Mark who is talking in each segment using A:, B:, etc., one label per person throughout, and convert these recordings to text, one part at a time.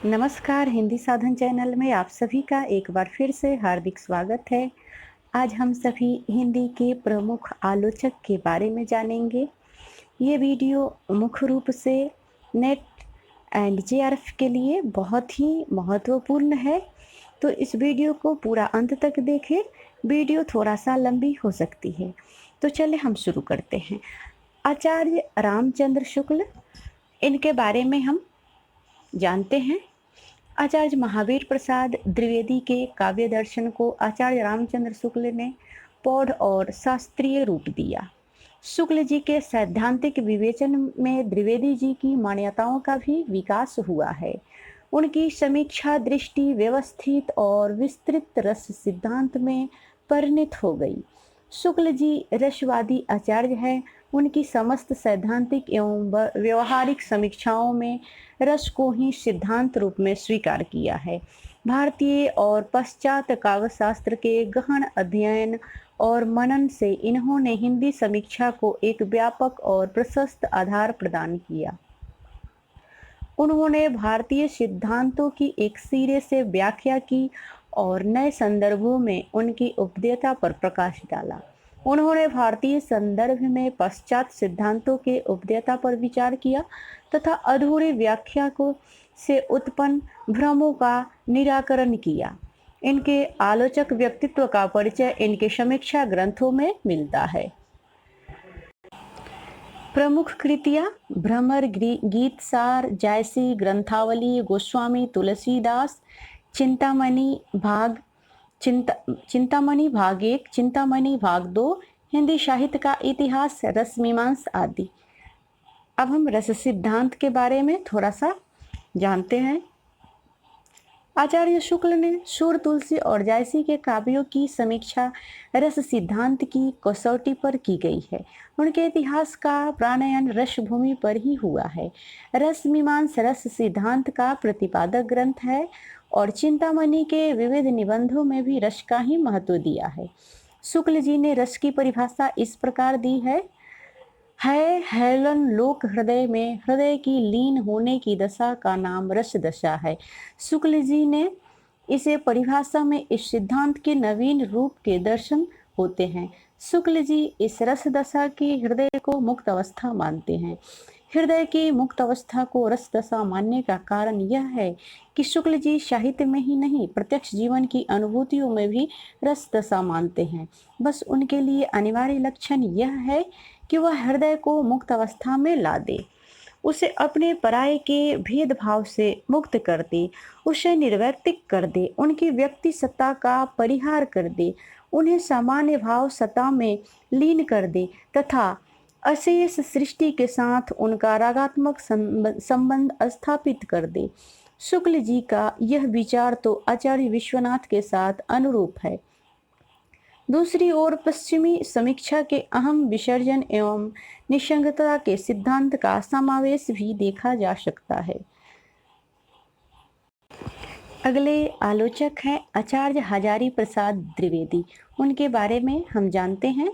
A: नमस्कार, हिंदी साधन चैनल में आप सभी का एक बार फिर से हार्दिक स्वागत है। आज हम सभी हिंदी के प्रमुख आलोचक के बारे में जानेंगे। ये वीडियो मुख्य रूप से नेट एंड जेआरएफ के लिए बहुत ही महत्वपूर्ण है, तो इस वीडियो को पूरा अंत तक देखें। वीडियो थोड़ा सा लंबी हो सकती है, तो चलिए हम शुरू करते हैं। आचार्य रामचंद्र शुक्ल, इनके बारे में हम जानते हैं। आचार्य महावीर प्रसाद द्विवेदी के काव्य दर्शन को आचार्य रामचंद्र शुक्ल ने पौढ़ और शास्त्रीय रूप दिया। शुक्ल जी के सैद्धांतिक विवेचन में द्विवेदी जी की मान्यताओं का भी विकास हुआ है। उनकी समीक्षा दृष्टि व्यवस्थित और विस्तृत रस सिद्धांत में परिणत हो गई। शुक्ल जी रसवादी आचार्य हैं। उनकी समस्त सैद्धांतिक एवं व्यवहारिक समीक्षाओं में रस को ही सिद्धांत रूप में स्वीकार किया है। भारतीय और पश्चात काव्यशास्त्र के गहन अध्ययन और मनन से इन्होंने हिंदी समीक्षा को एक व्यापक और प्रशस्त आधार प्रदान किया। उन्होंने भारतीय सिद्धांतों की एक सिरे से व्याख्या की और नए संदर्भों में उनकी उपदेयता पर प्रकाश डाला। उन्होंने भारतीय संदर्भ में पश्चात सिद्धांतों के उपदेयता पर विचार किया तथा अधूरी व्याख्या को से उत्पन्न भ्रमों का निराकरण किया। इनके आलोचक व्यक्तित्व का परिचय इनके समीक्षा ग्रंथों में मिलता है। प्रमुख कृतियाँ: भ्रमर, गीतसार, जायसी, ग्रंथावली, गोस्वामी तुलसीदास, चिंतामणि भाग चिंतामणि भाग 1, चिंतामणि भाग 2, हिंदी साहित्य का इतिहास, रसमीमांस आदि। अब हम रस सिद्धांत के बारे में थोड़ा सा जानते हैं। आचार्य शुक्ल ने सूर, तुलसी और जायसी के काव्यों की समीक्षा रस सिद्धांत की कसौटी पर की गई है। उनके इतिहास का प्राणयन रस भूमि पर ही हुआ है। रस मीमांस रस सिद्धांत का प्रतिपादक ग्रंथ है और चिंतामणि के विविध निबंधों में भी रस का ही महत्व दिया है। शुक्ल जी ने रस की परिभाषा इस प्रकार दी है हेलन लोक हृदय में हृदय की लीन होने की दशा का नाम रस दशा है। शुक्ल जी ने इसे परिभाषा में इस सिद्धांत के नवीन रूप के दर्शन होते हैं। शुक्ल जी इस रस दशा की हृदय को मुक्त अवस्था मानते हैं। हृदय की मुक्त अवस्था को रस दशा मानने का कारण यह है कि शुक्ल जी साहित्य में ही नहीं प्रत्यक्ष जीवन की अनुभूतियों में भी रस दशा मानते हैं। बस उनके लिए अनिवार्य लक्षण यह है कि वह हृदय को मुक्त अवस्था में ला दे, उसे अपने पराये के भेदभाव से मुक्त कर दे, उसे निर्वैक्तिक कर दे, उनकी व्यक्ति सत्ता का परिहार कर दे, उन्हें सामान्य भाव सत्ता में लीन कर दे तथा अशेष सृष्टि के साथ उनका रागात्मक संबंध स्थापित कर दे। शुक्ल जी का यह विचार तो आचार्य विश्वनाथ के साथ अनुरूप है। दूसरी ओर पश्चिमी समीक्षा के अहम विसर्जन एवं निसंगतता के सिद्धांत का समावेश भी देखा जा सकता है। अगले आलोचक हैं आचार्य हजारी प्रसाद द्विवेदी। उनके बारे में हम जानते हैं।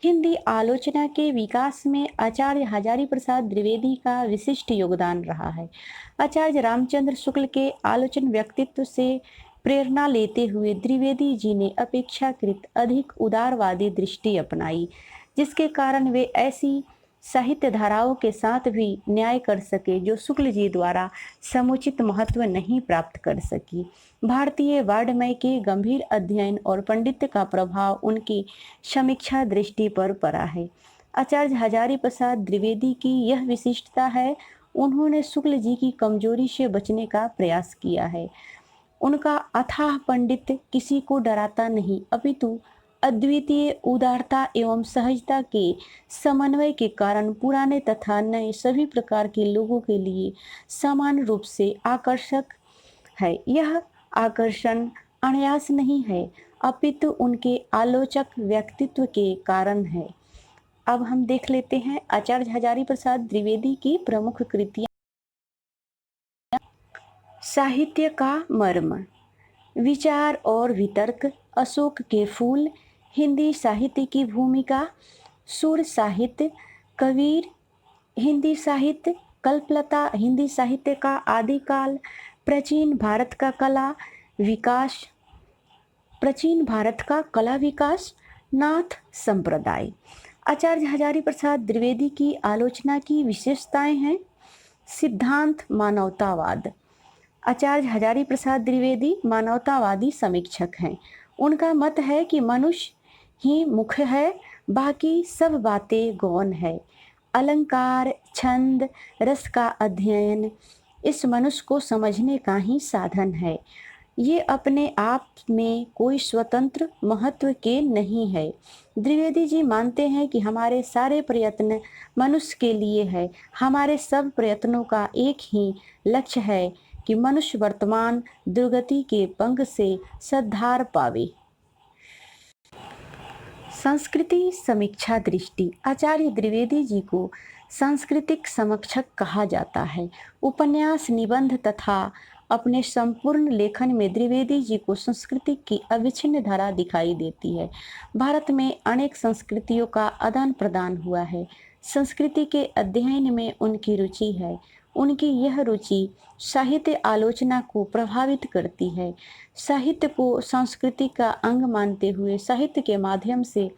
A: हिंदी आलोचना के विकास में आचार्य हजारी प्रसाद द्विवेदी का विशिष्ट योगदान रहा है। आचार्य रामचंद्र शुक्ल के आलोचन व्यक्तित्व से प्रेरणा लेते हुए द्विवेदी जी ने अपेक्षाकृत अधिक उदारवादी दृष्टि अपनाई, जिसके कारण वे ऐसी साहित्य धाराओं के साथ भी न्याय कर सके जो शुक्ल जी द्वारा समुचित महत्व नहीं प्राप्त कर सकी। भारतीय वाङ्मय के गंभीर अध्ययन और पंडित्य का प्रभाव उनकी समीक्षा दृष्टि पर पड़ा है। आचार्य हजारी प्रसाद द्विवेदी की यह विशिष्टता है, उन्होंने शुक्ल जी की कमजोरी से बचने का प्रयास किया है। उनका अथाह पंडित किसी को डराता नहीं, अपितु अद्वितीय उदारता एवं सहजता के समन्वय के कारण पुराने तथा नए सभी प्रकार के लोगों के लिए समान रूप से आकर्षक है। यह आकर्षण अनायास नहीं है, अपितु उनके आलोचक व्यक्तित्व के कारण है। अब हम देख लेते हैं आचार्य हजारी प्रसाद द्विवेदी की प्रमुख कृतियां। साहित्य का मर्म, विचार और वितर्क, अशोक के फूल, हिंदी साहित्य की भूमिका, सुर साहित्य, कबीर, हिंदी साहित्य, कल्पलता, हिंदी साहित्य का आदिकाल, प्राचीन भारत का कला विकास प्राचीन भारत का कला विकास नाथ संप्रदाय। आचार्य हजारी प्रसाद द्विवेदी की आलोचना की विशेषताएं हैं। सिद्धांत मानवतावाद। आचार्य हजारी प्रसाद द्विवेदी मानवतावादी समीक्षक हैं। उनका मत है कि मनुष्य ही मुख्य है, बाकी सब बातें गौण है। अलंकार, छंद, रस का अध्ययन इस मनुष्य को समझने का ही साधन है। ये अपने आप में कोई स्वतंत्र महत्व के नहीं है। द्विवेदी जी मानते हैं कि हमारे सारे प्रयत्न मनुष्य के लिए है। हमारे सब प्रयत्नों का एक ही लक्ष्य है कि मनुष्य वर्तमान दुर्गति के पंख से सद्धार पावे। संस्कृति समीक्षा दृष्टि। आचार्य द्विवेदी जी को सांस्कृतिक समीक्षक कहा जाता है। उपन्यास, निबंध तथा अपने संपूर्ण लेखन में द्विवेदी जी को संस्कृति की अविच्छिन्न धारा दिखाई देती है। भारत में अनेक संस्कृतियों का आदान प्रदान हुआ है। संस्कृति के अध्ययन में उनकी रुचि है। उनकी यह रुचि साहित्य आलोचना को प्रभावित करती है। साहित्य को संस्कृति का अंग मानते हुए साहित्य के माध्यम से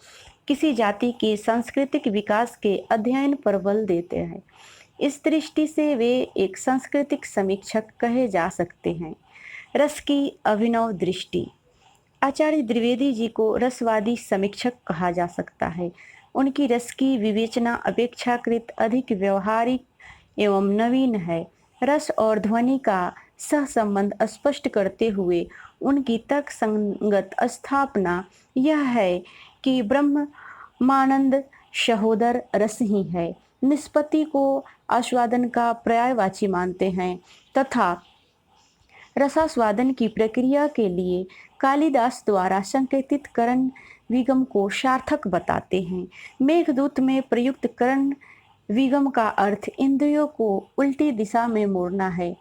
A: किसी जाति के सांस्कृतिक विकास के अध्ययन पर बल देते हैं। इस दृष्टि से वे एक सांस्कृतिक समीक्षक कहे जा सकते हैं। रस की अभिनव दृष्टि। आचार्य द्विवेदी जी को रसवादी समीक्षक कहा जा सकता है। उनकी रस की विवेचना अपेक्षाकृत अधिक व्यवहारिक एवं नवीन है। रस और ध्वनि का सहसंबंध स्पष्ट करते हुए उनकी तर्कसंगत स्थापना यह है कि ब्रह्मानंद सहोदर रस ही है। निष्पत्ति को आस्वादन का पर्यायवाची मानते हैं तथा रसास्वादन की प्रक्रिया के लिए कालिदास द्वारा संकेतित करण विगम को सार्थक बताते हैं। मेघदूत में प्रयुक्त करण विगम का अर्थ इंद्रियों को उल्टी दिशा में मोड़ना है।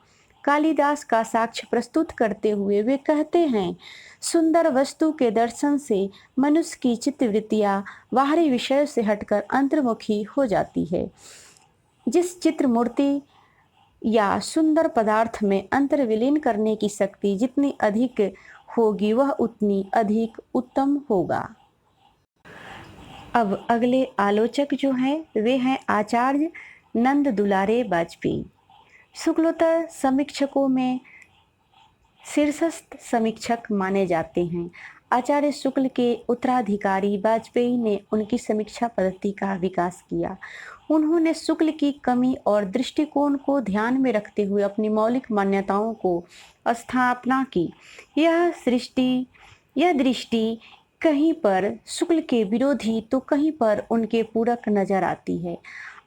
A: कालिदास का साक्ष्य प्रस्तुत करते हुए वे कहते हैं, सुंदर वस्तु के दर्शन से मनुष्य की चित्तवृत्तियां बाहरी विषय से हटकर अंतर्मुखी हो जाती है। जिस चित्र मूर्ति या सुंदर पदार्थ में अंतर्विलीन करने की शक्ति जितनी अधिक होगी वह उतनी अधिक उत्तम होगा। अब अगले आलोचक जो हैं वे हैं आचार्य नंद दुलारे वाजपेयी। शुक्लोत्तर समीक्षकों में शीर्षस्थ समीक्षक माने जाते हैं। आचार्य शुक्ल के उत्तराधिकारी वाजपेयी ने उनकी समीक्षा पद्धति का विकास किया। उन्होंने शुक्ल की कमी और दृष्टिकोण को ध्यान में रखते हुए अपनी मौलिक मान्यताओं को स्थापना की। यह दृष्टि कहीं पर शुक्ल के विरोधी तो कहीं पर उनके पूरक नजर आती है।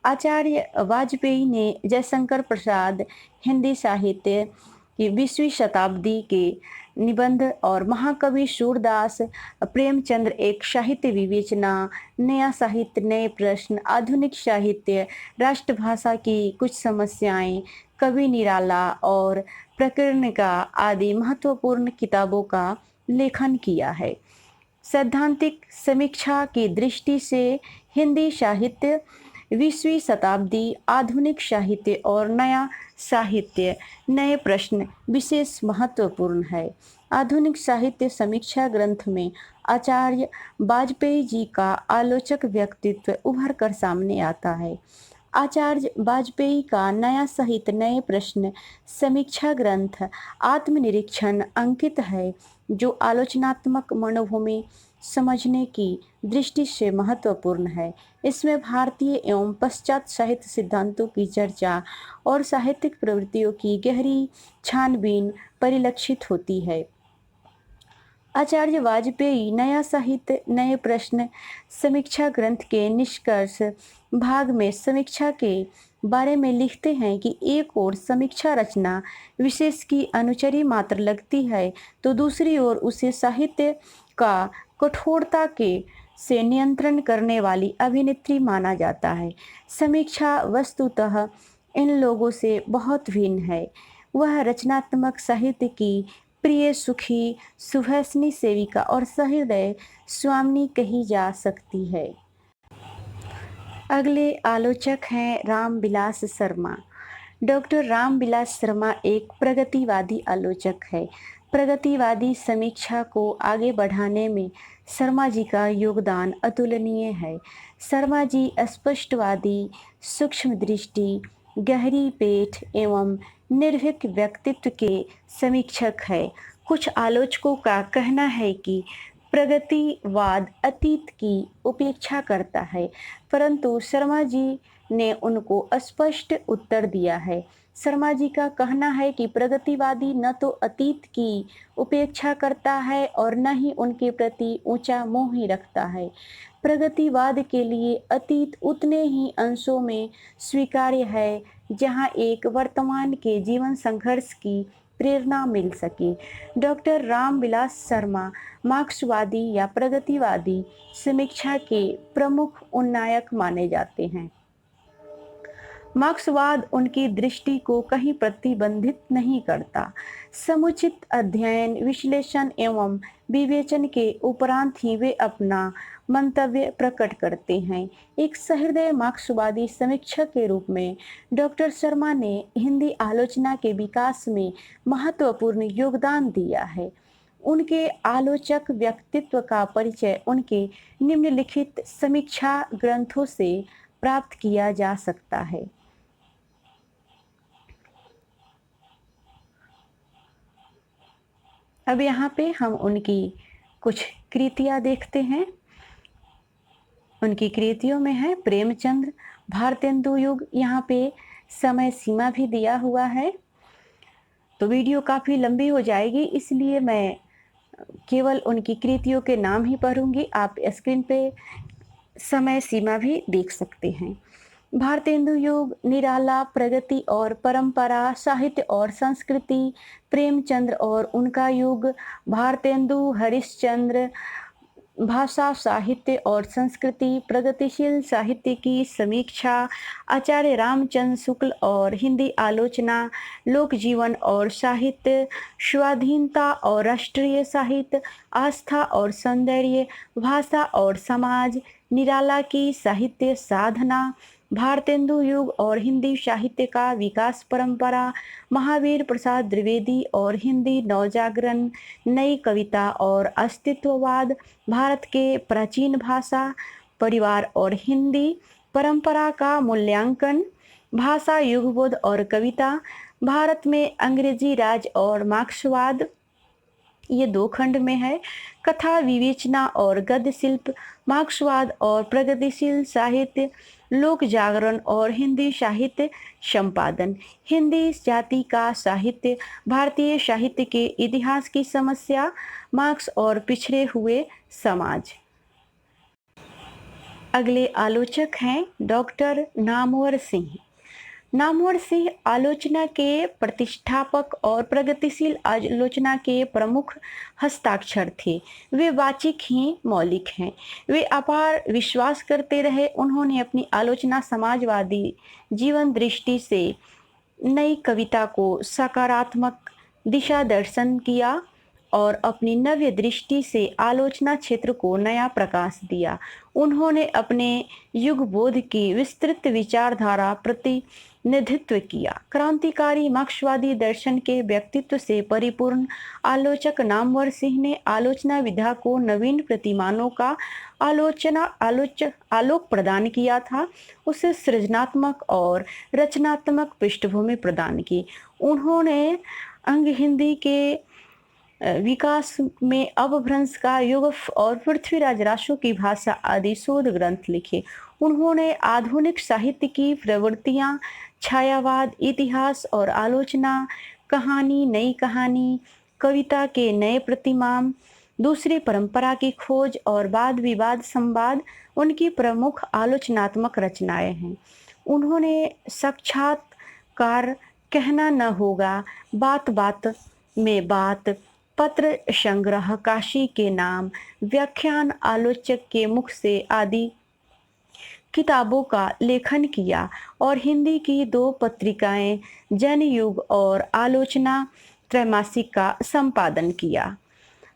A: आचार्य वाजपेयी ने जयशंकर प्रसाद हिंदी साहित्य की 20वीं शताब्दी के निबंध और महाकवि सूरदास प्रेमचंद्र एक साहित्य विवेचना, नया साहित्य नए प्रश्न, आधुनिक साहित्य, राष्ट्रभाषा की कुछ समस्याएं, कवि निराला और प्रकरणिका आदि महत्वपूर्ण किताबों का लेखन किया है। सैद्धांतिक समीक्षा की दृष्टि से हिंदी साहित्य 20वीं शताब्दी, आधुनिक साहित्य और नया साहित्य नए प्रश्न विशेष महत्वपूर्ण है। आधुनिक साहित्य समीक्षा ग्रंथ में आचार्य वाजपेयी जी का आलोचक व्यक्तित्व उभर कर सामने आता है। आचार्य वाजपेयी का नया साहित्य नए प्रश्न समीक्षा ग्रंथ आत्मनिरीक्षण अंकित है, जो आलोचनात्मक मनोभूमि समझने की दृष्टि से महत्वपूर्ण है। इसमें भारतीय एवं पश्चात साहित्य सिद्धांतों की चर्चा और साहित्यिक प्रवृत्तियों की गहरी छानबीन परिलक्षित होती है। आचार्य वाजपेयी नया साहित्य नए प्रश्न समीक्षा ग्रंथ के निष्कर्ष भाग में समीक्षा के बारे में लिखते हैं कि एक ओर समीक्षा रचना विशेष की अनुचरी मात्र लगती है तो दूसरी ओर उसे साहित्य का कठोरता के से नियंत्रण करने वाली अभिनेत्री माना जाता है। समीक्षा वस्तुतः इन लोगों से बहुत भिन्न है। वह रचनात्मक साहित्य की प्रिय, सुखी, सुभाषिनी सेविका और सहृदय स्वामिनी कही जा सकती है। अगले आलोचक हैं रामविलास शर्मा। डॉक्टर रामविलास शर्मा एक प्रगतिवादी आलोचक है। प्रगतिवादी समीक्षा को आगे बढ़ाने में शर्मा जी का योगदान अतुलनीय है। शर्मा जी स्पष्टवादी, सूक्ष्म दृष्टि, गहरी पेट एवं निर्भीक व्यक्तित्व के समीक्षक है। कुछ आलोचकों का कहना है कि प्रगतिवाद अतीत की उपेक्षा करता है, परंतु शर्मा जी ने उनको स्पष्ट उत्तर दिया है। शर्मा जी का कहना है कि प्रगतिवादी न तो अतीत की उपेक्षा करता है और न ही उनके प्रति ऊंचा मोह ही रखता है। प्रगतिवाद के लिए अतीत उतने ही अंशों में स्वीकार्य है जहां एक वर्तमान के जीवन संघर्ष की प्रेरणा मिल सके। डॉक्टर रामविलास शर्मा मार्क्सवादी या प्रगतिवादी समीक्षा के प्रमुख उन्नायक माने जाते हैं। मार्क्सवाद उनकी दृष्टि को कहीं प्रतिबंधित नहीं करता। समुचित अध्ययन, विश्लेषण एवं विवेचन के उपरांत ही वे अपना मंतव्य प्रकट करते हैं। एक सहृदय मार्क्सवादी समीक्षक के रूप में डॉक्टर शर्मा ने हिंदी आलोचना के विकास में महत्वपूर्ण योगदान दिया है। उनके आलोचक व्यक्तित्व का परिचय उनके निम्नलिखित समीक्षा ग्रंथों से प्राप्त किया जा सकता है। अब यहाँ पे हम उनकी कुछ कृतियाँ देखते हैं। उनकी कृतियों में है प्रेमचंद्र, भारतेंदु युग, यहाँ पे समय सीमा भी दिया हुआ है। तो वीडियो काफ़ी लंबी हो जाएगी, इसलिए मैं केवल उनकी कृतियों के नाम ही पढ़ूंगी। आप स्क्रीन पे समय सीमा भी देख सकते हैं। भारतेंदु युग, निराला, प्रगति और परंपरा, साहित्य और संस्कृति, प्रेमचंद्र और उनका युग, भारतेंदु, हरिश्चंद्र, भाषा, साहित्य और संस्कृति, प्रगतिशील साहित्य की समीक्षा, आचार्य रामचंद्र शुक्ल और हिंदी आलोचना, लोक जीवन और साहित्य, स्वाधीनता और राष्ट्रीय साहित्य, आस्था और सौंदर्य, भाषा और समाज, निराला की साहित्य साधना, भारतेंदु युग और हिंदी साहित्य का विकास परंपरा, महावीर प्रसाद द्विवेदी और हिंदी नवजागरण, नई कविता और अस्तित्ववाद, भारत के प्राचीन भाषा, परिवार और हिंदी परंपरा का मूल्यांकन, भाषा, युगबोध और कविता, भारत में अंग्रेजी राज और मार्क्सवाद, ये 2 खंड में है। कथा, विवेचना और गद्य शिल्प, मार्क्सवाद और प्रगतिशील साहित्य, लोक जागरण और हिंदी साहित्य संपादन, हिंदी जाति का साहित्य, भारतीय साहित्य के इतिहास की समस्या, मार्क्स और पिछड़े हुए समाज। अगले आलोचक हैं डॉक्टर नामवर सिंह। नामवर सिंह आलोचना के प्रतिष्ठापक और प्रगतिशील आलोचना के प्रमुख हस्ताक्षर थे। वे वाचिक ही मौलिक हैं। वे अपार विश्वास करते रहे। उन्होंने अपनी आलोचना समाजवादी जीवन दृष्टि से नई कविता को सकारात्मक दिशा दर्शन किया और अपनी नव्य दृष्टि से आलोचना क्षेत्र को नया प्रकाश दिया। उन्होंने अपने युग बोध की विस्तृत विचारधारा प्रतिनिधित्व किया। क्रांतिकारी मार्क्सवादी दर्शन के व्यक्तित्व से परिपूर्ण आलोचक नामवर सिंह ने आलोचना विधा को नवीन प्रतिमानों का आलोक प्रदान किया था। उसे सृजनात्मक और रचनात्मक पृष्ठभूमि प्रदान की। उन्होंने अंग हिंदी के विकास में अपभ्रंश का युग और पृथ्वीराज रासो की भाषा आदि शोध ग्रंथ लिखे। उन्होंने आधुनिक साहित्य की प्रवृत्तियां, छायावाद, इतिहास और आलोचना, कहानी, नई कहानी, कविता के नए प्रतिमान, दूसरी परंपरा की खोज और वाद विवाद संवाद उनकी प्रमुख आलोचनात्मक रचनाएं हैं। उन्होंने साक्षात्कार, कहना न होगा, बात बात में बात, पत्र संग्रह, काशी के नाम, व्याख्यान, आलोचक के मुख से आदि किताबों का लेखन किया और हिंदी की 2 पत्रिकाएं जनयुग और आलोचना त्रैमासिक का संपादन किया।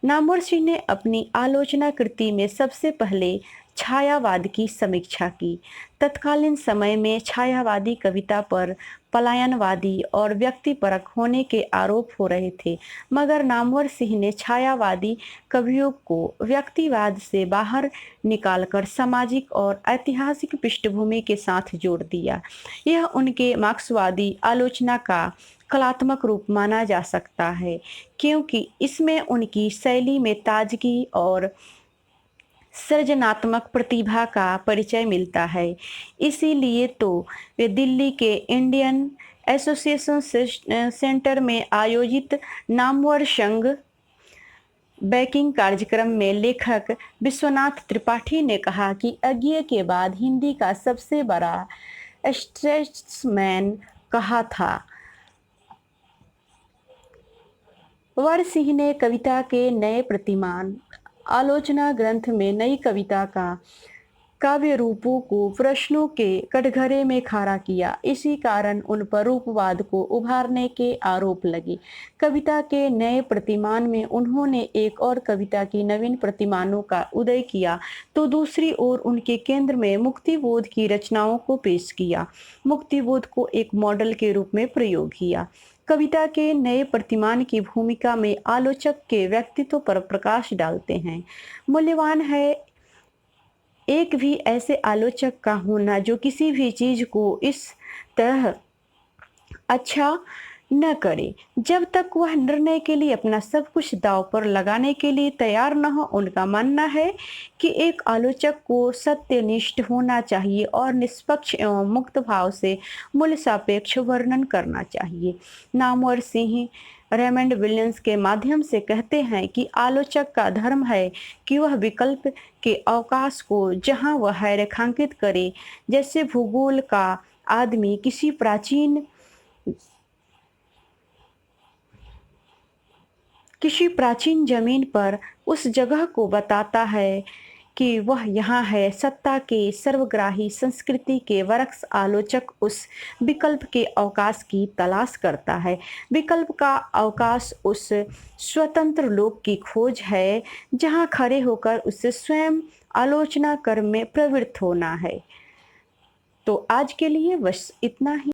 A: नामवर सिंह ने अपनी आलोचना कृति में सबसे पहले छायावाद की समीक्षा की। तत्कालीन समय में छायावादी कविता पर पलायनवादी और व्यक्तिपरक होने के आरोप हो रहे थे, मगर नामवर सिंह ने छायावादी कवियों को व्यक्तिवाद से बाहर निकालकर सामाजिक और ऐतिहासिक पृष्ठभूमि के साथ जोड़ दिया। यह उनके मार्क्सवादी आलोचना का कलात्मक रूप माना जा सकता है, क्योंकि इसमें उनकी शैली में ताजगी और सृजनात्मक प्रतिभा का परिचय मिलता है। इसीलिए तो वे दिल्ली के इंडियन एसोसिएशन सेंटर में आयोजित नामवर संघ बैकिंग कार्यक्रम में लेखक विश्वनाथ त्रिपाठी ने कहा कि अज्ञे के बाद हिंदी का सबसे बड़ा स्टेट्समैन कहा था। वर सिंह ने कविता के नए प्रतिमान आलोचना ग्रंथ में नई कविता का काव्य रूपों को प्रश्नों के कटघरे में खड़ा किया। इसी कारण उन पर रूपवाद को उभारने के आरोप लगे। कविता के नए प्रतिमान में उन्होंने एक और कविता की नवीन प्रतिमानों का उदय किया, तो दूसरी ओर उनके केंद्र में मुक्तिबोध की रचनाओं को पेश किया। मुक्तिबोध को एक मॉडल के रूप में प्रयोग किया। कविता के नए प्रतिमान की भूमिका में आलोचक के व्यक्तित्व पर प्रकाश डालते हैं। मूल्यवान है एक भी ऐसे आलोचक का होना जो किसी भी चीज को इस तरह अच्छा न करे जब तक वह निर्णय के लिए अपना सब कुछ दांव पर लगाने के लिए तैयार न हो। उनका मानना है कि एक आलोचक को सत्यनिष्ठ होना चाहिए और निष्पक्ष एवं मुक्त भाव से मूल्य सापेक्ष वर्णन करना चाहिए। नामवर सिंह रेमंड विलियम्स के माध्यम से कहते हैं कि आलोचक का धर्म है कि वह विकल्प के अवकाश को जहां वह है रेखांकित करे, जैसे भूगोल का आदमी किसी प्राचीन जमीन पर उस जगह को बताता है कि वह यहाँ है। सत्ता के सर्वग्राही संस्कृति के वरक्स आलोचक उस विकल्प के अवकाश की तलाश करता है। विकल्प का अवकाश उस स्वतंत्र लोक की खोज है जहाँ खड़े होकर उसे स्वयं आलोचना कर्म में प्रवृत्त होना है। तो आज के लिए बस इतना ही।